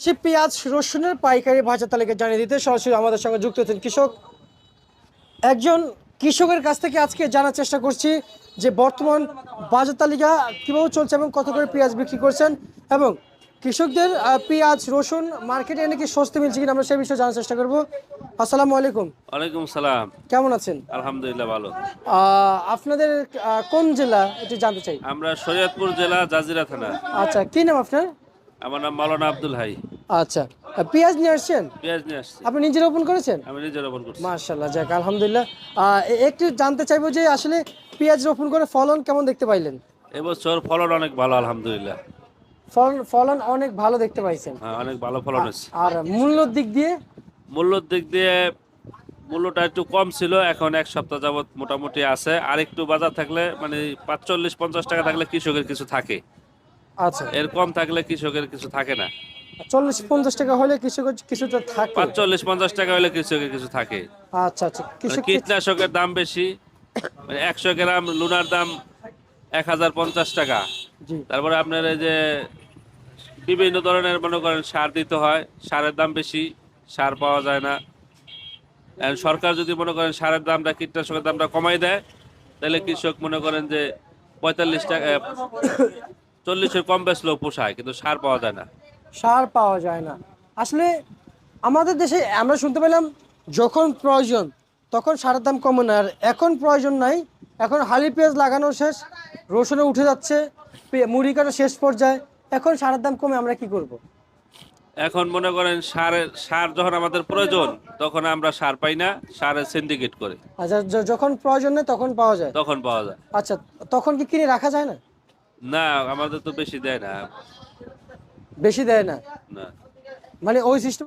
সে পেঁয়াজ রসুনের পাইকারি বাজার তালিকা জানিয়ে দিতে সরাসরি আমাদের সঙ্গে যুক্ত হচ্ছেন কৃষক। একজন কৃষকের কাছ থেকে আজকে জানার চেষ্টা করছি যে বর্তমান বাজার তালিকা কীভাবে চলছে এবং কত করে পেঁয়াজ বিক্রি করছেন এবং কৃষকদের পেঁয়াজ রসুন মার্কেটে এনে কি সস্তা মিলছে কিনা আমরা সেই বিষয়ে জানার চেষ্টা করব। আসসালামু আলাইকুম। ওয়ালাইকুম সালাম। কেমন আছেন? আলহামদুলিল্লাহ ভালো। আপনাদের কোন জেলা এটি জানতে চাই। আমরা শরীয়তপুর জেলা জাজিরা থানা। আচ্ছা, কি নাম আপনার? আমার নাম মাওলানা আব্দুল হাই। আচ্ছা, পেঁয়াজ নিয়ে আসছেন? পেঁয়াজ নিয়ে আসছি। আপনি নিজে রোপণ করেছেন? আমি নিজে রোপণ করছি। মাশাআল্লাহ, যাক আলহামদুলিল্লাহ। একটু জানতে চাইবো যে আসলে পেঁয়াজ রোপণ করে ফলন কেমন দেখতে পাইলেন? এবছর ফলন অনেক ভালো আলহামদুলিল্লাহ। ফলন অনেক ভালো দেখতে পাইছেন। হ্যাঁ, অনেক ভালো ফলন হয়েছে। আর মূল্যর দিক দিয়ে? মূল্যর দিক দিয়ে মূল্যটা একটু কম ছিল, এখন এক সপ্তাহ যাবত মোটামুটি আছে। আর একটু বাজার থাকলে মানে 45-50 টাকা থাকলে কৃষকের কিছু থাকে, আচ্ছা, এর কম থাকলে কৃষকের কিছু থাকে না। 40-50 টাকা হলে কৃষকের কিছুটা থাকে। 45-50 টাকা হলে কৃষকের কিছু থাকে। আচ্ছা আচ্ছা, মানে কৃষক কীটনাশকের দাম বেশি, মানে 100 গ্রাম লুনার দাম 1050 টাকা। জি। তারপরে আপনার এই যে বিভিন্ন ধরনের মনে করেন সার দিতে হয়, সারের দাম বেশি, সার পাওয়া যায় না। আর সরকার যদি মনে করেন সারের দামটা কীটনাশকের দামটা কমাই দেয়, তাহলে কৃষক মনে করেন যে 45 টাকা 40-এর কম বেচলেও পোষায়, কিন্তু সার পাওয়া যায় না। সার পাওয়া যায় না। আসলে আমাদের দেশে আমরা শুনতে পেলাম যখন প্রয়োজন তখন সারের দাম কমে না, আর এখন প্রয়োজন নাই, এখন হালি পেঁয়াজ লাগানো শেষ, রসুনে উঠে যাচ্ছে, মুড়ি কাটা শেষ পর্যায়ে, এখন সারের দাম কমে আমরা কি করব? এখন মনে করেন সার যখন আমাদের প্রয়োজন তখন আমরা সার পাই না, সারের সিন্ডিকেট করে আচ্ছা, যখন প্রয়োজন নেই তখন পাওয়া যায়। তখন পাওয়া যায়। আচ্ছা, তখন কি কিনে রাখা যায় না? না, আমাদের তো বেশি দেয় না। বেশি দেয় না, না। মানে ওই সিস্টেম